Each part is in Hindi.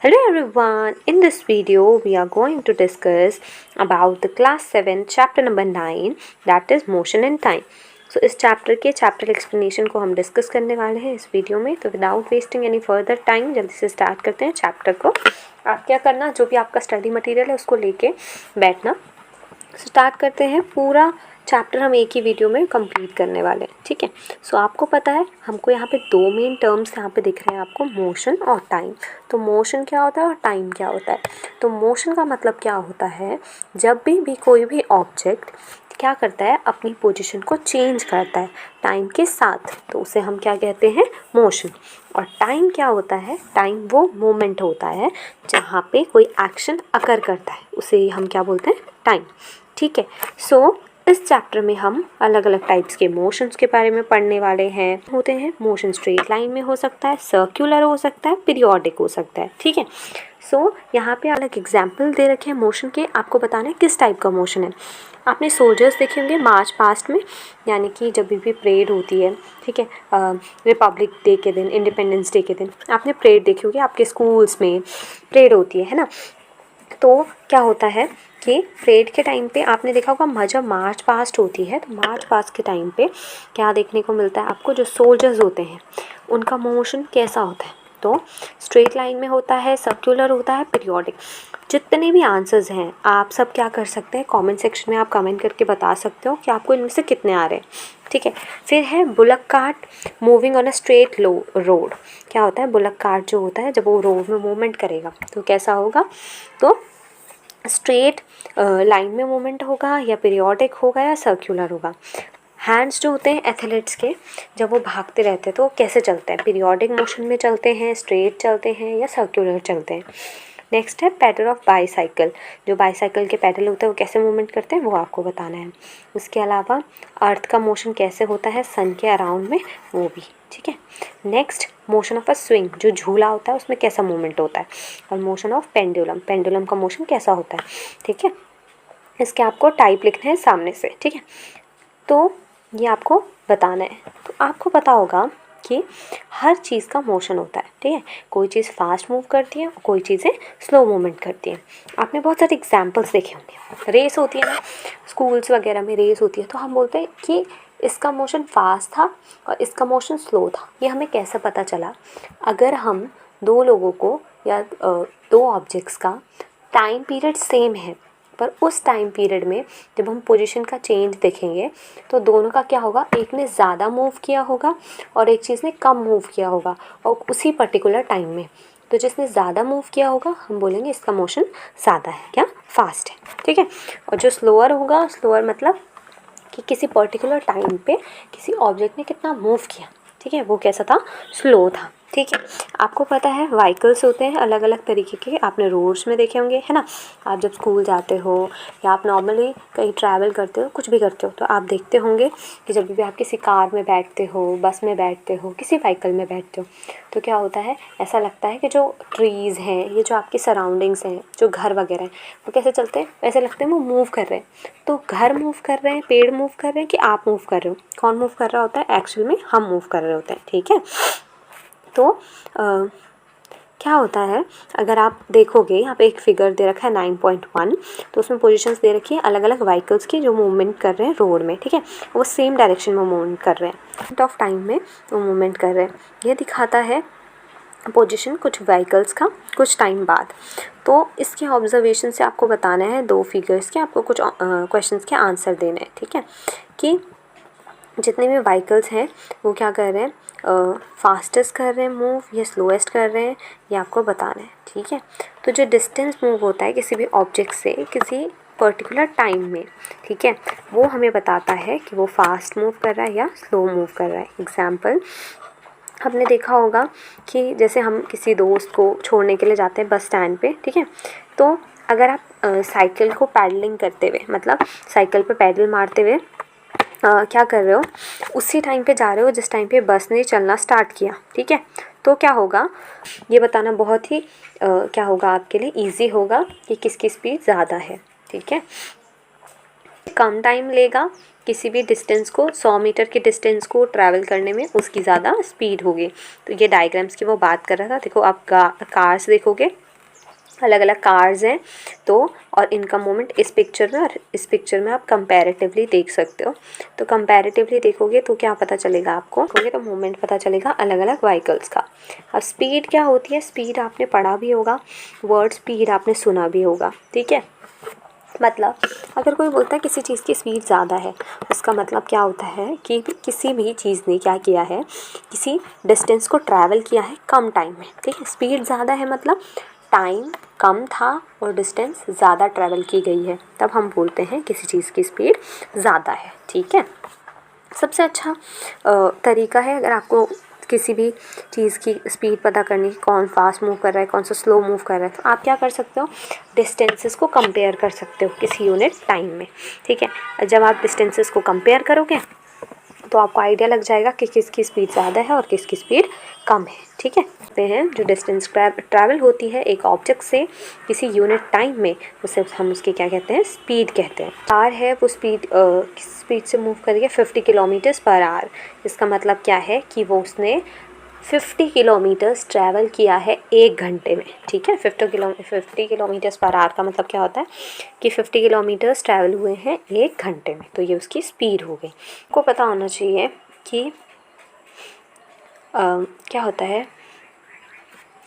Hello everyone, in this video we are going to discuss about the class 7 chapter number 9 that is motion and time. So इस चैप्टर के चैप्टर एक्सप्लेनेशन को हम डिस्कस करने वाले हैं इस वीडियो में. तो without wasting any further time जल्दी से स्टार्ट करते हैं चैप्टर को. आप क्या करना, जो भी आपका स्टडी मटेरियल है उसको लेके बैठना. स्टार्ट करते हैं. पूरा चैप्टर हम एक ही वीडियो में कंप्लीट करने वाले हैं, ठीक है. सो आपको पता है हमको यहाँ पे दो मेन टर्म्स यहाँ पे दिख रहे हैं आपको, मोशन और टाइम. तो मोशन क्या होता है और टाइम क्या होता है. तो मोशन का मतलब क्या होता है, जब भी कोई भी ऑब्जेक्ट क्या करता है, अपनी पोजीशन को चेंज करता है टाइम के साथ, तो उसे हम क्या कहते हैं, मोशन. और टाइम क्या होता है, टाइम वो मोमेंट होता है जहाँ पे कोई एक्शन अकर करता है, उसे हम क्या बोलते हैं, टाइम. ठीक है. सो इस चैप्टर में हम अलग अलग टाइप्स के मोशंस के बारे में पढ़ने वाले हैं. होते हैं मोशन स्ट्रेट लाइन में हो सकता है, सर्कुलर हो सकता है, पीरियोडिक हो सकता है, ठीक है. सो यहाँ पे अलग एग्जाम्पल दे रखे हैं मोशन के. आपको बताना है किस टाइप का मोशन है. आपने सोल्जर्स देखे होंगे मार्च पास्ट में, यानी कि जब भी परेड होती है, ठीक है, रिपब्लिक डे के दिन, इंडिपेंडेंस डे के दिन आपने परेड देखी होगी, आपके स्कूल्स में परेड होती है ना. तो क्या होता है कि परेड के टाइम पे आपने देखा होगा, जब मार्च पास्ट होती है तो मार्च पास्ट के टाइम पे क्या देखने को मिलता है आपको, जो सोल्जर्स होते हैं उनका मोशन कैसा होता है. तो स्ट्रेट लाइन में होता है, सर्कुलर होता है, पीरियोडिक. जितने भी आंसर्स हैं आप सब क्या कर सकते हैं, कमेंट सेक्शन में आप कमेंट करके बता सकते हो कि आपको इनमें से कितने आ रहे हैं, ठीक है. फिर है bullock cart moving on a straight road. क्या होता है, बुलक कार्ट जो होता है जब वो रोड में मूवमेंट करेगा तो कैसा होगा, तो स्ट्रेट लाइन में मूवमेंट होगा, या पीरियोडिक होगा, या सर्कुलर होगा. हैंड्स जो होते हैं एथलीट्स के, जब वो भागते रहते हैं तो कैसे चलते हैं, पीरियोडिक मोशन में चलते हैं, स्ट्रेट चलते हैं, या सर्कुलर चलते हैं. नेक्स्ट है पैडल ऑफ बाईसाइकिल. जो बाईसाइकिल के पैडल होते हैं वो कैसे मूवमेंट करते हैं वो आपको बताना है. उसके अलावा अर्थ का मोशन कैसे होता है सन के अराउंड में, वो भी, ठीक है. Next motion of a swing, जो झूला होता है उसमें कैसा मूवमेंट होता है. और मोशन ऑफ पेंडुलम, पेंडुलम का मोशन कैसा होता है, ठीक है. इसके आपको टाइप लिखने हैं सामने से, ठीक है. तो ये आपको बताना है. तो आपको पता होगा कि हर चीज़ का मोशन होता है, ठीक है. कोई चीज़ फास्ट मूव करती है और कोई चीज़ें स्लो मूवमेंट करती हैं. आपने बहुत सारे एग्जांपल्स देखे होंगे. रेस होती है ना, स्कूल्स वगैरह में रेस होती है, तो हम बोलते हैं कि इसका मोशन फास्ट था और इसका मोशन स्लो था. ये हमें कैसे पता चला, अगर हम दो लोगों को या दो ऑब्जेक्ट्स का टाइम पीरियड सेम है, पर उस टाइम पीरियड में जब हम पोजीशन का चेंज देखेंगे तो दोनों का क्या होगा, एक ने ज़्यादा मूव किया होगा और एक चीज़ ने कम मूव किया होगा, और उसी पर्टिकुलर टाइम में. तो जिसने ज़्यादा मूव किया होगा हम बोलेंगे इसका मोशन ज़्यादा है, क्या फास्ट है, ठीक है. और जो स्लोअर होगा, स्लोअर मतलब कि किसी पर्टिकुलर टाइम पे किसी ऑब्जेक्ट ने कितना मूव किया, ठीक है, वो कैसा था, स्लो था, ठीक है. आपको पता है व्हीकल्स होते हैं अलग अलग तरीके के, आपने रोड्स में देखे होंगे, है ना. आप जब स्कूल जाते हो या आप नॉर्मली कहीं ट्रैवल करते हो, कुछ भी करते हो, तो आप देखते होंगे कि जब भी आप किसी कार में बैठते हो, बस में बैठते हो, किसी व्हीकल में बैठते हो, तो क्या होता है, ऐसा लगता है कि जो ट्रीज़ हैं, ये जो आपकी सराउंडिंग्स हैं, जो घर वगैरह हैं, वो कैसे चलते हैं, ऐसे लगते हैं वो मूव कर रहे हैं. तो घर मूव कर रहे हैं, पेड़ मूव कर रहे हैं, कि आप मूव कर रहे हो. कौन मूव कर रहा होता है, एक्चुअल में हम मूव कर रहे होते हैं, ठीक है. तो क्या होता है, अगर आप देखोगे यहाँ पे एक फिगर दे रखा है 9.1, तो उसमें पोजीशंस दे रखी है अलग अलग व्हीकल्स की जो मूवमेंट कर रहे हैं रोड में, ठीक है. वो सेम डायरेक्शन में मूवमेंट कर रहे हैं, पॉइंट ऑफ टाइम में वो मूवमेंट कर रहे हैं. ये दिखाता है पोजीशन कुछ व्हीकल्स का कुछ टाइम बाद. तो इसके ऑब्जर्वेशन से आपको बताना है दो फिगर्स के, आपको कुछ क्वेश्चंस के आंसर देने हैं, ठीक है. कि जितने भी व्हीकल्स हैं वो क्या कर रहे हैं, फास्टेस्ट कर रहे हैं मूव या स्लोएस्ट कर रहे हैं, ये आपको बताना है, ठीक है. तो जो डिस्टेंस मूव होता है किसी भी ऑब्जेक्ट से किसी पर्टिकुलर टाइम में, ठीक है, वो हमें बताता है कि वो फास्ट मूव कर रहा है या स्लो मूव कर रहा है. एग्जाम्पल, हमने देखा होगा कि जैसे हम किसी दोस्त को छोड़ने के लिए जाते हैं बस स्टैंड पे, ठीक है. तो अगर आप साइकिल को पैडलिंग करते हुए, मतलब साइकिल पे पैडल मारते हुए क्या कर रहे हो, उसी टाइम पे जा रहे हो जिस टाइम पे बस ने चलना स्टार्ट किया, ठीक है. तो क्या होगा, ये बताना बहुत ही क्या होगा आपके लिए इजी होगा कि किसकी स्पीड ज़्यादा है, ठीक है. कम टाइम लेगा किसी भी डिस्टेंस को, 100 मीटर के डिस्टेंस को ट्रैवल करने में उसकी ज़्यादा स्पीड होगी. तो ये डायग्राम्स की वो बात कर रहा था. देखो आप कार्स देखोगे अलग अलग कार्स हैं तो, और इनका मूवमेंट इस पिक्चर में और इस पिक्चर में आप कंपैरेटिवली देख सकते हो। तो कंपैरेटिवली देखोगे तो क्या पता चलेगा आपको, देखोगे तो मूवमेंट पता चलेगा अलग अलग व्हीकल्स का। अब स्पीड क्या होती है, स्पीड आपने पढ़ा भी होगा, वर्ड स्पीड आपने सुना भी होगा, ठीक है। मतलब अगर कोई बोलता है किसी चीज़ की स्पीड ज़्यादा है, उसका मतलब क्या होता है कि किसी भी चीज़ ने क्या किया है, किसी डिस्टेंस को ट्रैवल किया है कम टाइम में, ठीक है। स्पीड ज़्यादा है मतलब टाइम कम था और डिस्टेंस ज़्यादा ट्रैवल की गई है, तब हम बोलते हैं किसी चीज़ की स्पीड ज़्यादा है, ठीक है। सबसे अच्छा तरीका है अगर आपको किसी भी चीज़ की स्पीड पता करनी, कौन फास्ट मूव कर रहा है, कौन सा स्लो मूव कर रहा है, तो आप क्या कर सकते हो, डिस्टेंसेस को कंपेयर कर सकते हो किसी यूनिट टाइम में, ठीक है। जब आप डिस्टेंसेस को कंपेयर करोगे तो आपको आइडिया लग जाएगा कि किसकी स्पीड ज़्यादा है और किसकी स्पीड कम है, ठीक है। कहते हैं जो डिस्टेंस ट्रैवल होती है एक ऑब्जेक्ट से किसी यूनिट टाइम में, उसे हम उसकी क्या कहते हैं, स्पीड कहते हैं। कार है वो स्पीड से मूव करेगी 50 किलोमीटर्स पर आवर। इसका मतलब क्या है कि वो उसने 50 किलोमीटर्स ट्रैवल किया है 1 घंटे में, ठीक है। 50 किलोमीटर्स पर आवर का मतलब क्या होता है कि 50 किलोमीटर्स ट्रैवल हुए हैं 1 घंटे में, तो ये उसकी स्पीड हो गई। आपको पता होना चाहिए कि क्या होता है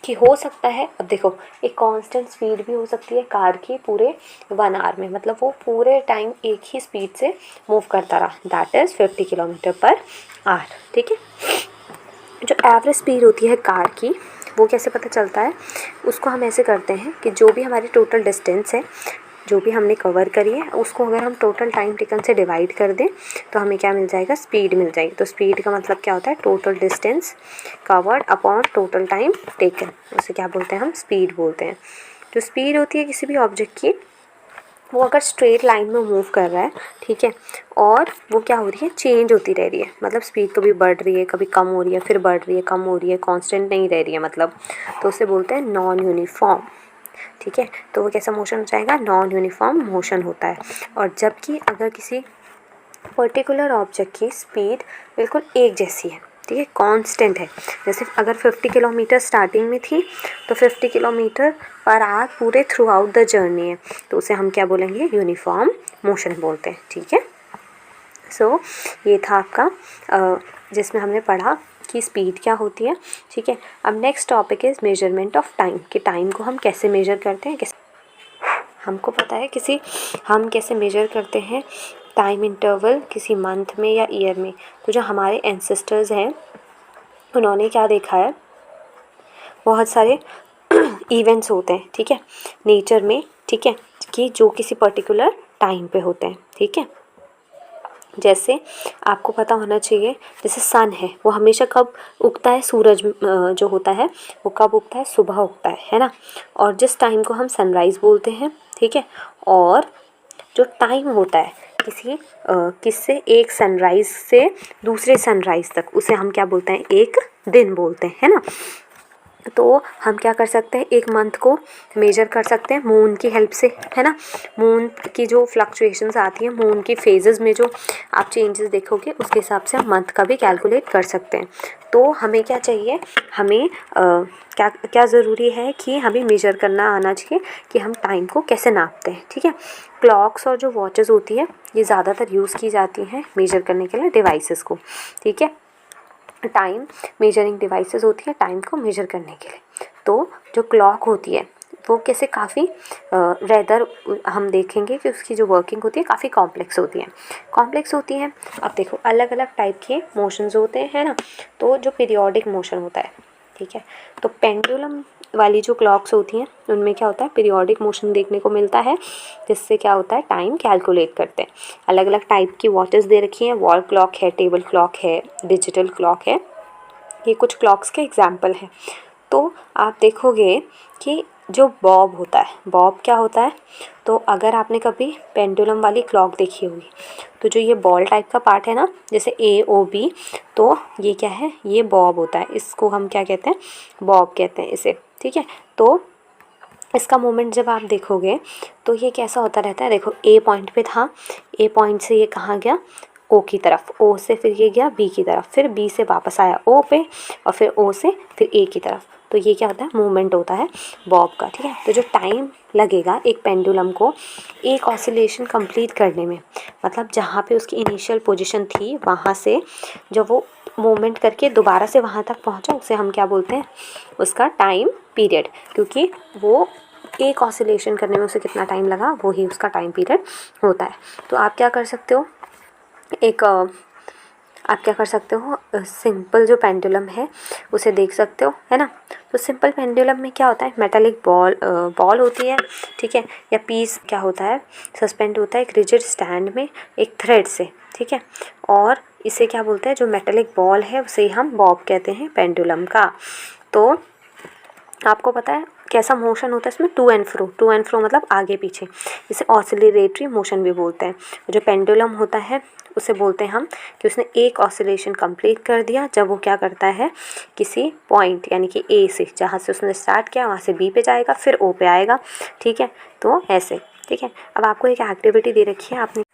कि हो सकता है, अब देखो एक कांस्टेंट स्पीड भी हो सकती है कार की पूरे 1 आवर में, मतलब वो पूरे टाइम एक ही स्पीड से मूव करता रहा, that is 50 kilometre per hour, ठीक है। जो एवरेज स्पीड होती है कार की, वो कैसे पता चलता है, उसको हम ऐसे करते हैं कि जो भी हमारी टोटल डिस्टेंस है, जो भी हमने कवर करी है, उसको अगर हम टोटल टाइम टेकन से डिवाइड कर दें तो हमें क्या मिल जाएगा, स्पीड मिल जाएगी। तो स्पीड का मतलब क्या होता है, total distance covered upon total time taken, उसे क्या बोलते हैं, हम स्पीड बोलते हैं। जो स्पीड होती है किसी भी ऑब्जेक्ट की, वो अगर स्ट्रेट लाइन में मूव कर रहा है, ठीक है, और वो क्या हो रही है, चेंज होती रह रही है, मतलब स्पीड कभी बढ़ रही है, कभी कम हो रही है, फिर बढ़ रही है, कम हो रही है, कांस्टेंट नहीं रह रही है मतलब, तो उसे बोलते हैं नॉन यूनिफॉर्म, ठीक है। तो वो कैसा मोशन हो जाएगा, नॉन यूनिफॉर्म मोशन होता है। और जबकि अगर किसी पर्टिकुलर ऑब्जेक्ट की स्पीड बिल्कुल एक जैसी है, ठीक है, कांस्टेंट है, जैसे अगर 50 किलोमीटर स्टार्टिंग में थी तो 50 किलोमीटर पर आवर पूरे थ्रू आउट द जर्नी है, तो उसे हम क्या बोलेंगे, यूनिफॉर्म मोशन बोलते हैं, ठीक है। सो ये था आपका जिसमें हमने पढ़ा कि स्पीड क्या होती है, ठीक है। अब next topic is measurement of time, कि टाइम को हम कैसे मेजर करते हैं, कैसे हमको पता है हम कैसे मेजर करते हैं टाइम इंटरवल किसी मंथ में या ईयर में। तो जो हमारे एंसेस्टर्स हैं उन्होंने क्या देखा है, बहुत सारे इवेंट्स होते हैं, ठीक है, नेचर में, ठीक है, कि जो किसी पर्टिकुलर टाइम पे होते हैं, ठीक है। जैसे आपको पता होना चाहिए, जैसे सन है वो हमेशा कब उगता है, सूरज जो होता है वो कब उगता है, सुबह उगता है ना, और जिस टाइम को हम सनराइज़ बोलते हैं, ठीक है। और जो टाइम होता है किससे, एक सनराइज़ से दूसरे सनराइज़ तक, उसे हम क्या बोलते हैं, एक दिन बोलते हैं, है ना। तो हम क्या कर सकते हैं, एक मंथ को मेजर कर सकते हैं मून की हेल्प से, है ना। मून की जो फ्लक्चुएशंस आती हैं, मून की फेजेस में जो आप चेंजेस देखोगे, उसके हिसाब से हम मंथ का भी कैलकुलेट कर सकते हैं। तो हमें क्या चाहिए, हमें क्या क्या ज़रूरी है कि हमें मेजर करना आना चाहिए कि हम टाइम को कैसे नापते हैं, ठीक है। क्लॉक्स और जो वॉचेस होती है ये ज़्यादातर यूज़ की जाती हैं मेजर करने के लिए डिवाइसेस को, ठीक है। टाइम मेजरिंग डिवाइसेस होती है टाइम को मेजर करने के लिए। तो जो क्लॉक होती है वो कैसे काफ़ी रेदर हम देखेंगे कि उसकी जो वर्किंग होती है काफ़ी कॉम्प्लेक्स होती है। अब देखो अलग अलग टाइप के मोशंस होते हैं, है ना। तो जो पीरियोडिक मोशन होता है, ठीक है, तो पेंडुलम वाली जो क्लॉक्स होती हैं उनमें क्या होता है, पीरियोडिक मोशन देखने को मिलता है, जिससे क्या होता है, टाइम कैलकुलेट करते हैं। अलग अलग टाइप की वॉचेस दे रखी हैं, वॉल क्लॉक है, टेबल क्लॉक है, डिजिटल क्लॉक है, ये कुछ क्लॉक्स के एग्जाम्पल हैं। तो आप देखोगे कि जो बॉब होता है, बॉब क्या होता है, तो अगर आपने कभी पेंडुलम वाली क्लॉक देखी होगी, तो जो ये बॉल टाइप का पार्ट है ना, जैसे A O B, तो ये क्या है, ये बॉब होता है, इसको हम क्या कहते हैं, बॉब कहते हैं इसे, ठीक है। तो इसका मोमेंट जब आप देखोगे तो ये कैसा होता रहता है, देखो A पॉइंट पे था, A पॉइंट से ये कहाँ गया, O की तरफ, O से फिर ये गया B की तरफ, फिर B से वापस आया O पे, और फिर O से फिर A की तरफ। तो ये क्या होता है, मूवमेंट होता है बॉब का, ठीक है। तो जो टाइम लगेगा एक पेंडुलम को एक ऑसिलेशन कंप्लीट करने में, मतलब जहाँ पे उसकी इनिशियल पोजीशन थी वहाँ से जब वो मूवमेंट करके दोबारा से वहाँ तक पहुँचा, उसे हम क्या बोलते हैं, उसका टाइम पीरियड। क्योंकि वो एक ऑसिलेशन करने में उसे कितना टाइम लगा, वो ही उसका टाइम पीरियड होता है। तो आप क्या कर सकते हो, आप क्या कर सकते हो, सिंपल जो पेंडुलम है उसे देख सकते हो, है ना। तो सिंपल पेंडुलम में क्या होता है, मेटालिक बॉल होती है, ठीक है, या पीस क्या होता है, सस्पेंड होता है एक रिजिड स्टैंड में एक थ्रेड से, ठीक है। और इसे क्या बोलते हैं, जो मेटालिक बॉल है उसे हम बॉब कहते हैं पेंडुलम का। तो आपको पता है कैसा मोशन होता है इसमें, टू एंड फ्रो मतलब आगे पीछे, इसे ऑसिलेटरी मोशन भी बोलते हैं। जो पेंडुलम होता है उसे बोलते हैं हम कि उसने एक ऑसिलेशन कंप्लीट कर दिया, जब वो क्या करता है, किसी पॉइंट यानी कि ए से, जहाँ से उसने स्टार्ट किया वहाँ से बी पे जाएगा, फिर ओ पे आएगा, ठीक है। तो ऐसे, ठीक है। अब आपको एक एक्टिविटी दे रखी है, आपने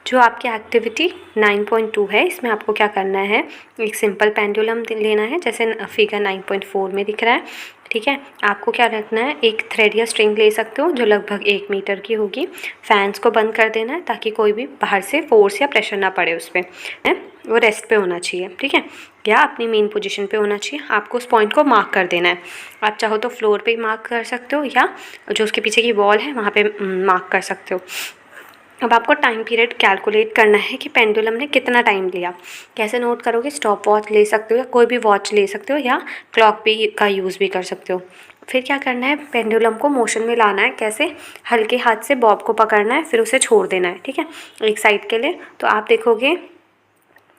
जो आपकी एक्टिविटी 9.2 है, इसमें आपको क्या करना है, एक सिंपल पेंडुलम लेना है, जैसे फिगर 9.4 में दिख रहा है, ठीक है। आपको क्या रखना है, एक थ्रेड या स्ट्रिंग ले सकते हो जो लगभग 1 मीटर की होगी। फैंस को बंद कर देना है ताकि कोई भी बाहर से फोर्स या प्रेशर ना पड़े उस पर, है वो रेस्ट पे होना चाहिए, ठीक है, या अपनी मेन पोजीशन पे होना चाहिए। आपको उस पॉइंट को मार्क कर देना है, आप चाहो तो फ्लोर पे मार्क कर सकते हो या जो उसके पीछे की वॉल है वहाँ पे मार्क कर सकते हो। अब आपको टाइम पीरियड कैलकुलेट करना है कि पेंडुलम ने कितना टाइम लिया। कैसे नोट करोगे, स्टॉप वॉच ले सकते हो या कोई भी वॉच ले सकते हो या क्लॉक भी का यूज़ भी कर सकते हो। फिर क्या करना है, पेंडुलम को मोशन में लाना है। कैसे, हल्के हाथ से बॉब को पकड़ना है, फिर उसे छोड़ देना है, ठीक है, एक साइड के लिए। तो आप देखोगे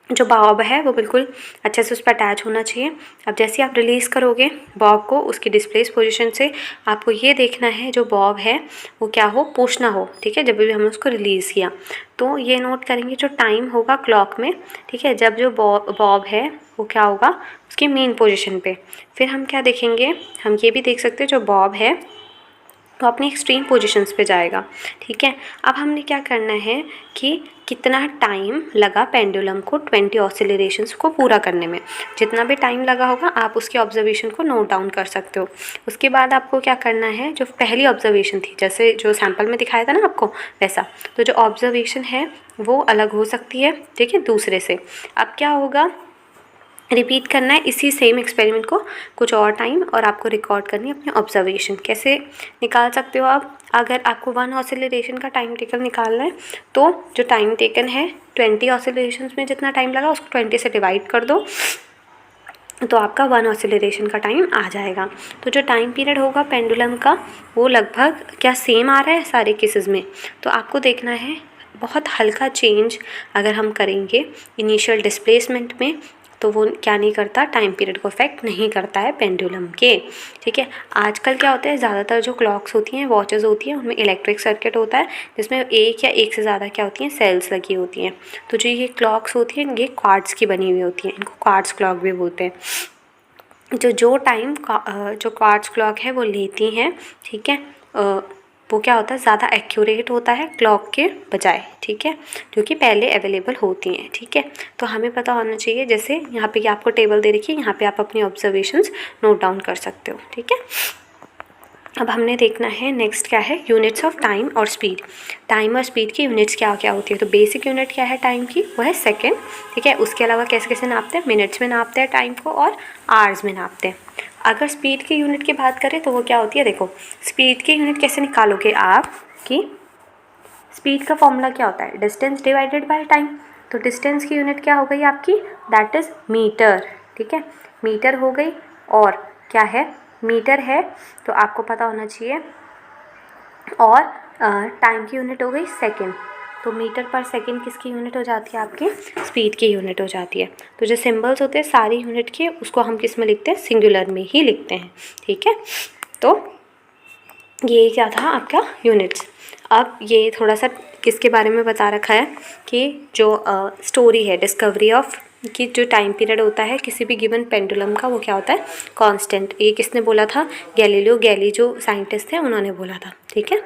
जो बॉब है वो बिल्कुल अच्छे से उस पर अटैच होना चाहिए। अब जैसे आप रिलीज़ करोगे बॉब को उसकी डिस्प्लेस पोजीशन से, आपको ये देखना है जो बॉब है वो क्या हो, पुश ना हो, ठीक है, जब भी हमने उसको रिलीज़ किया। तो ये नोट करेंगे जो टाइम होगा क्लॉक में, ठीक है, जब जो बॉब है वो क्या होगा उसकी मेन पोजीशन पे। फिर हम क्या देखेंगे, हम ये भी देख सकते हैं जो बॉब है तो अपनी एक्सट्रीम पोजीशंस पे जाएगा, ठीक है। अब हमने क्या करना है कि कितना टाइम लगा पेंडुलम को 20 ऑसिलेशंस को पूरा करने में। जितना भी टाइम लगा होगा आप उसके ऑब्जर्वेशन को नोट डाउन कर सकते हो। उसके बाद आपको क्या करना है, जो पहली ऑब्जर्वेशन थी जैसे जो सैम्पल में दिखाया था ना आपको वैसा, तो जो ऑब्जर्वेशन है वो अलग हो सकती है, ठीक है, दूसरे से। अब क्या होगा, रिपीट करना है इसी सेम एक्सपेरिमेंट को कुछ और टाइम, और आपको रिकॉर्ड करनी है अपनी ऑब्जर्वेशन। कैसे निकाल सकते हो आप, अगर आपको 1 ऑसिलेशन का टाइम टेकन निकालना है तो जो टाइम टेकन है 20 ऑसिलेशंस में जितना टाइम लगा उसको 20 से डिवाइड कर दो, तो आपका 1 ऑसिलेशन का टाइम आ जाएगा। तो जो टाइम पीरियड होगा पेंडुलम का वो लगभग क्या सेम आ रहा है सारे केसेस में। तो आपको देखना है बहुत हल्का चेंज अगर हम करेंगे इनिशियल डिस्प्लेसमेंट में तो वो क्या नहीं करता, टाइम पीरियड को अफेक्ट नहीं करता है पेंडुलम के, ठीक है। आजकल क्या होता है, ज़्यादातर जो क्लॉक्स होती हैं, वॉचेस होती हैं, उनमें इलेक्ट्रिक सर्किट होता है जिसमें एक या एक से ज़्यादा क्या होती हैं, सेल्स लगी होती हैं। तो जो ये क्लॉक्स होती हैं ये क्वार्ट्ज की बनी हुई होती हैं, इनको क्वार्ट्ज क्लॉक भी बोलते हैं। जो टाइम जो क्वार्ट्ज क्लॉक है वो लेती हैं, ठीक है, वो क्या होता है ज़्यादा एक्यूरेट होता है क्लॉक के बजाय, ठीक है, जो कि पहले अवेलेबल होती हैं, ठीक है। तो हमें पता होना चाहिए, जैसे यहाँ पे आपको टेबल दे रखी है, यहाँ पे आप अपनी ऑब्जर्वेशंस नोट डाउन कर सकते हो, ठीक है। अब हमने देखना है नेक्स्ट क्या है, यूनिट्स ऑफ टाइम और स्पीड। टाइम और स्पीड की यूनिट्स क्या क्या होती है, तो बेसिक यूनिट क्या है टाइम की, वो है सेकेंड, ठीक है। उसके अलावा कैसे कैसे नापते हैं, मिनट्स में नापते हैं टाइम को और आवर्स में नापते हैं। अगर स्पीड की यूनिट की बात करें तो वो क्या होती है, देखो स्पीड की यूनिट कैसे निकालोगे आप, कि स्पीड का फॉर्मूला क्या होता है, डिस्टेंस डिवाइडेड बाय टाइम। तो डिस्टेंस की यूनिट क्या हो गई आपकी, दैट इज़ मीटर, ठीक है, मीटर हो गई। और क्या है, मीटर है तो आपको पता होना चाहिए। और टाइम की यूनिट हो गई सेकेंड, तो मीटर पर सेकेंड किसकी यूनिट हो जाती है, आपकी स्पीड की यूनिट हो जाती है। तो जो सिंबल्स होते हैं सारी यूनिट के, उसको हम किस में लिखते हैं, सिंगुलर में ही लिखते हैं, ठीक है। तो ये क्या था आपका यूनिट्स। अब ये थोड़ा सा किसके बारे में बता रखा है कि जो स्टोरी है डिस्कवरी ऑफ कि जो टाइम पीरियड होता है किसी भी गिवन पेंडुलम का वो क्या होता है, कांस्टेंट। ये किसने बोला था, गैलीलियो गैली जो साइंटिस्ट थे उन्होंने बोला था, ठीक है।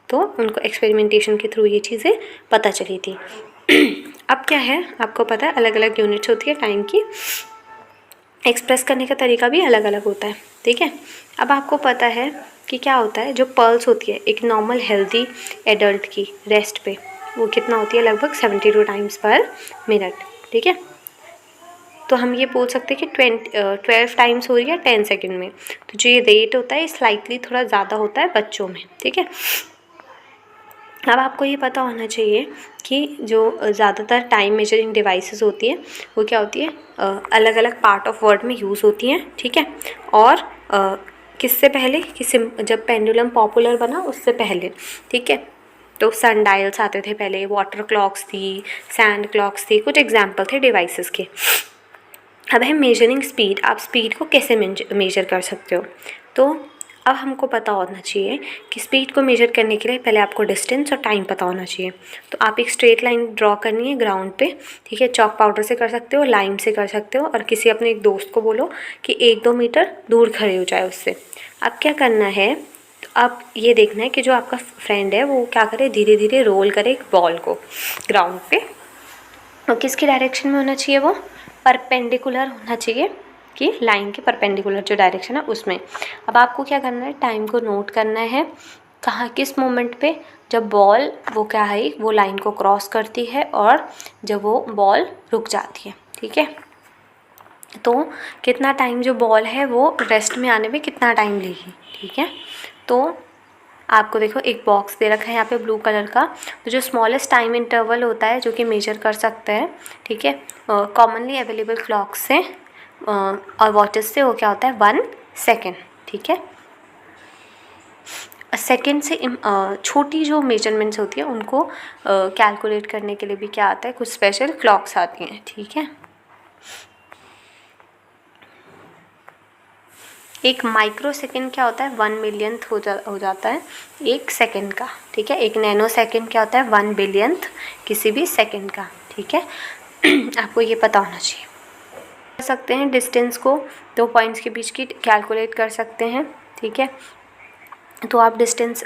तो उनको एक्सपेरिमेंटेशन के थ्रू ये चीज़ें पता चली थी। अब क्या है, आपको पता है अलग अलग यूनिट्स होती है टाइम की। एक्सप्रेस करने का तरीका भी अलग अलग होता है, ठीक है। अब आपको पता है कि क्या होता है, जो पल्स होती है एक नॉर्मल हेल्दी एडल्ट की रेस्ट पे, वो कितना होती है, लगभग 72 टाइम्स पर मिनट, ठीक है। तो हम ये बोल सकते हैं कि 12 टाइम्स हो रही है 10 सेकेंड में। तो जो ये रेट होता है स्लाइटली थोड़ा ज़्यादा होता है बच्चों में, ठीक है। अब आपको ये पता होना चाहिए कि जो ज़्यादातर टाइम मेजरिंग डिवाइसेस होती है वो क्या होती है, अलग अलग पार्ट ऑफ वर्ड में यूज़ होती हैं, ठीक है। और किससे पहले, जब पेंडुलम पॉपुलर बना उससे पहले, ठीक है। तो सनडायल्स आते थे पहले, वाटर क्लॉक्स थी, सैंड क्लॉक्स थी, कुछ एग्जाम्पल थे डिवाइसेस के। अब है मेजरिंग स्पीड, आप स्पीड को कैसे मेजर कर सकते हो। तो अब हमको पता होना चाहिए कि स्पीड को मेजर करने के लिए पहले आपको डिस्टेंस और टाइम पता होना चाहिए। तो आप एक स्ट्रेट लाइन ड्रॉ करनी है ग्राउंड पे, ठीक है। चॉक पाउडर से कर सकते हो, लाइन से कर सकते हो, और किसी अपने एक दोस्त को बोलो कि 1-2 मीटर दूर खड़े हो जाए उससे। अब क्या करना है, तो अब ये देखना है कि जो आपका फ्रेंड है वो क्या करे, धीरे धीरे रोल करे एक बॉल को ग्राउंड पे, और किसकी डायरेक्शन में होना चाहिए, वो परपेंडिकुलर होना चाहिए कि लाइन के परपेंडिकुलर जो डायरेक्शन है उसमें। अब आपको क्या करना है, टाइम को नोट करना है, कहाँ किस मोमेंट पे जब बॉल वो क्या है, वो लाइन को क्रॉस करती है और जब वो बॉल रुक जाती है, ठीक है। तो कितना टाइम जो बॉल है वो रेस्ट में आने में कितना टाइम लेगी, ठीक है। तो आपको देखो एक बॉक्स दे रखा है यहाँ पे ब्लू कलर का, तो जो स्मॉलेस्ट टाइम इंटरवल होता है जो कि मेजर कर सकते हैं, ठीक है, कॉमनली अवेलेबल क्लॉक से और वॉचेस से, वो क्या होता है 1 सेकेंड, ठीक है। सेकेंड से छोटी जो मेजरमेंट्स होती है उनको कैलकुलेट करने के लिए भी क्या आता है, कुछ स्पेशल क्लॉक्स आती हैं, ठीक है। एक माइक्रो सेकेंड क्या होता है, 1 मिलियंथ हो जाता है एक सेकेंड का, ठीक है। एक नैनो सेकेंड क्या होता है, 1 बिलियंथ किसी भी सेकेंड का, ठीक है। आपको ये पता होना चाहिए। कर सकते हैं डिस्टेंस को 2 पॉइंट्स के बीच की कैलकुलेट कर सकते हैं, ठीक है। तो आप डिस्टेंस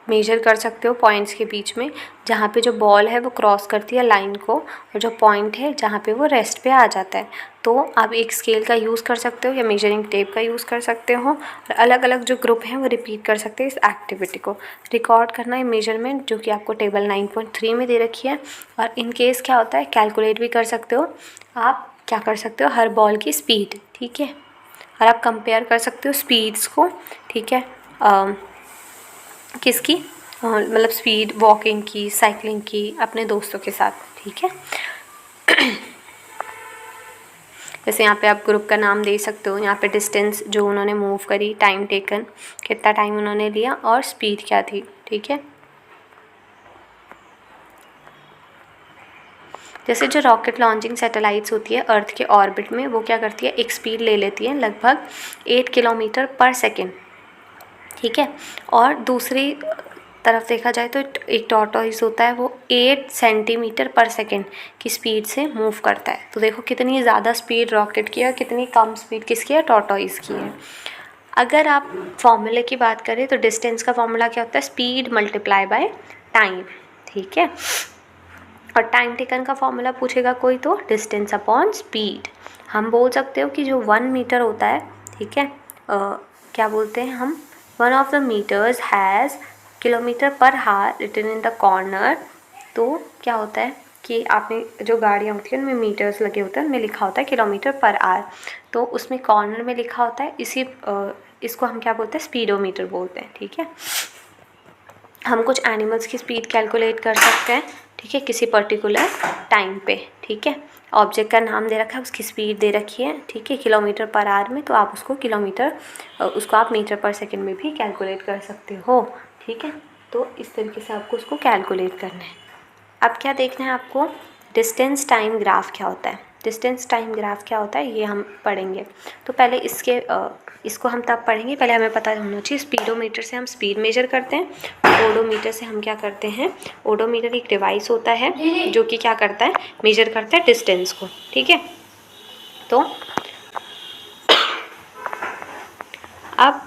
मेजर कर सकते हो पॉइंट्स के बीच में, जहाँ पे जो बॉल है वो क्रॉस करती है लाइन को, और जो पॉइंट है जहाँ पे वो रेस्ट पे आ जाता है। तो आप एक स्केल का यूज़ कर सकते हो या मेजरिंग टेप का यूज़ कर सकते हो, और अलग अलग जो ग्रुप हैं वो रिपीट कर सकते हैं इस एक्टिविटी को। रिकॉर्ड करना है मेजरमेंट जो कि आपको टेबल 9.3 में दे रखी है, और इन केस क्या होता है कैलकुलेट भी कर सकते हो। आप क्या कर सकते हो, हर बॉल की स्पीड, ठीक है, और आप कंपेयर कर सकते हो स्पीड्स को, ठीक है, किसकी, मतलब स्पीड वॉकिंग की, साइकिलिंग की, अपने दोस्तों के साथ, ठीक है। जैसे यहाँ पे आप ग्रुप का नाम दे सकते हो, यहाँ पे डिस्टेंस जो उन्होंने मूव करी, टाइम टेकन कितना टाइम उन्होंने लिया, और स्पीड क्या थी, ठीक है। जैसे जो रॉकेट लॉन्चिंग सैटेलाइट्स होती है अर्थ के ऑर्बिट में, वो क्या करती है, एक स्पीड ले लेती है लगभग 8 किलोमीटर पर सेकेंड, ठीक है। और दूसरी तरफ देखा जाए तो एक टॉर्टोइस होता है, वो 8 सेंटीमीटर पर सेकेंड की स्पीड से मूव करता है। तो देखो कितनी ज़्यादा स्पीड रॉकेट की है, कितनी कम स्पीड किसकी है, टॉर्टोइस की है। अगर आप फॉर्मूले की बात करें तो डिस्टेंस का फॉर्मूला क्या होता है, स्पीड मल्टीप्लाई बाय टाइम, ठीक है। और टाइम टेकन का फॉर्मूला पूछेगा कोई तो डिस्टेंस अपॉन स्पीड। हम बोल सकते हो कि जो 1 मीटर होता है, ठीक है, क्या बोलते हैं हम, 1 of the meters has kilometer per hour written in the corner. तो क्या होता है कि आपने जो गाड़ियाँ होती हैं उनमें मीटर्स लगे होते हैं, उनमें लिखा होता है किलोमीटर पर आवर, तो उसमें कॉर्नर में लिखा होता है, इसको हम क्या बोलते हैं, स्पीडोमीटर बोलते हैं, ठीक है। हम कुछ एनिमल्स की स्पीड कैलकुलेट कर सकते हैं, ठीक है, किसी पर्टिकुलर टाइम पे, ठीक है। ऑब्जेक्ट का नाम दे रखा है, उसकी स्पीड दे रखी है, ठीक है, किलोमीटर पर आवर में, तो आप उसको आप मीटर पर सेकंड में भी कैलकुलेट कर सकते हो, ठीक है। तो इस तरीके से आपको उसको कैलकुलेट करना है। अब क्या देखना है आपको, डिस्टेंस टाइम ग्राफ क्या होता है। डिस्टेंस टाइम ग्राफ क्या होता है ये हम पढ़ेंगे। तो पहले इसको हम तब पढ़ेंगे, पहले हमें पता होना चाहिए स्पीडोमीटर से हम स्पीड मेजर करते हैं, ओडोमीटर से हम क्या करते हैं, ओडोमीटर एक डिवाइस होता है जो कि क्या करता है, मेजर करता है डिस्टेंस को, ठीक है। तो अब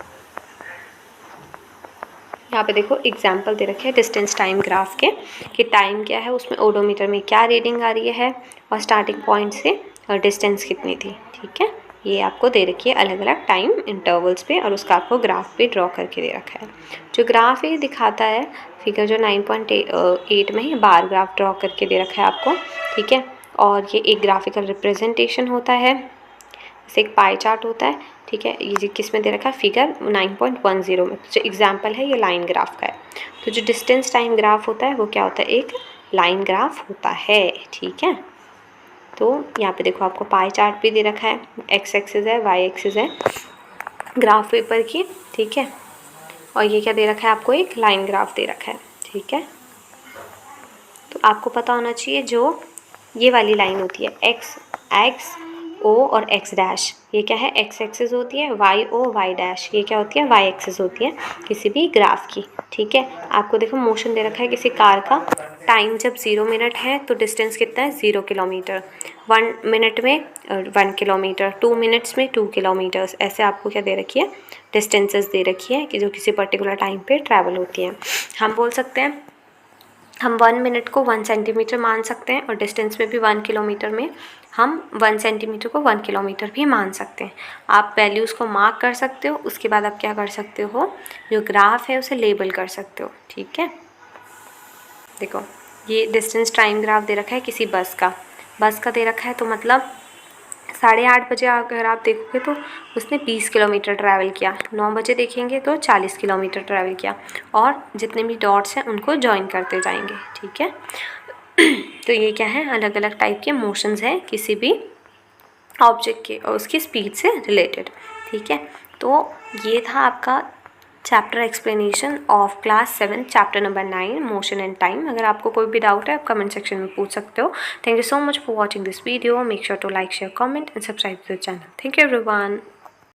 यहाँ पे देखो एग्जाम्पल दे रखे हैं डिस्टेंस टाइम ग्राफ के, कि टाइम क्या है, उसमें ओडोमीटर में क्या रीडिंग आ रही है, और स्टार्टिंग पॉइंट से डिस्टेंस कितनी थी, ठीक है। ये आपको दे रखी है अलग अलग टाइम इंटरवल्स पे और उसका आपको ग्राफ पे ड्रॉ करके दे रखा है। जो ग्राफ ये दिखाता है फिगर जो 9.8 में ही बार ग्राफ ड्रॉ करके दे रखा है आपको, ठीक है। और ये एक ग्राफिकल रिप्रेजेंटेशन होता है, जैसे एक पाई चार्ट होता है, ठीक है। ये किस में दे रखा है, फिगर 9.10 में। जो एग्जाम्पल है ये लाइन ग्राफ का है। तो जो डिस्टेंस टाइम ग्राफ होता है वो क्या होता है, एक लाइन ग्राफ होता है, ठीक है। तो यहाँ पे देखो आपको पाई चार्ट भी दे रखा है, एक्स एक्सिस है, वाई एक्सिस है ग्राफ पेपर की, ठीक है। और ये क्या दे रखा है आपको, एक लाइन ग्राफ दे रखा है, ठीक है। तो आपको पता होना चाहिए जो ये वाली लाइन होती है एक्स एक्स ओ और एक्स डैश, ये क्या है, एक्स एक्सिस होती है, वाई ओ वाई डैश ये क्या होती है, वाई एक्सिस होती है किसी भी ग्राफ की, ठीक है। आपको देखो मोशन दे रखा है किसी कार का, टाइम जब 0 मिनट है तो डिस्टेंस कितना है, 0 किलोमीटर, 1 मिनट में 1 किलोमीटर, 2 मिनट्स में 2 किलोमीटर्स, ऐसे आपको क्या दे रखी है, डिस्टेंसेस दे रखी है कि जो किसी पर्टिकुलर टाइम पे ट्रैवल होती हैं। हम बोल सकते हैं हम 1 मिनट को 1 सेंटीमीटर मान सकते हैं और डिस्टेंस में भी 1 किलोमीटर में हम 1 सेंटीमीटर को 1 किलोमीटर भी मान सकते हैं। आप वैल्यूज़ को मार्क कर सकते हो, उसके बाद आप क्या कर सकते हो, जो ग्राफ है उसे लेबल कर सकते हो, ठीक है। देखो ये डिस्टेंस टाइम ग्राफ दे रखा है किसी बस का दे रखा है, तो मतलब 8:30 बजे अगर आप देखोगे तो उसने 20 किलोमीटर ट्रैवल किया, 9 बजे देखेंगे तो 40 किलोमीटर ट्रैवल किया, और जितने भी डॉट्स हैं उनको ज्वाइन करते जाएंगे, ठीक है। तो ये क्या है, अलग अलग टाइप के मोशंस हैं किसी भी ऑब्जेक्ट के और उसकी स्पीड से रिलेटेड, ठीक है। तो ये था आपका chapter explanation of class 7 chapter number 9 motion and time. अगर आपको कोई भी डाउट है आप कमेंट सेक्शन में पूछ सकते हो। Thank you so much for watching this video. Make sure to like share comment and subscribe to the channel. Thank you everyone.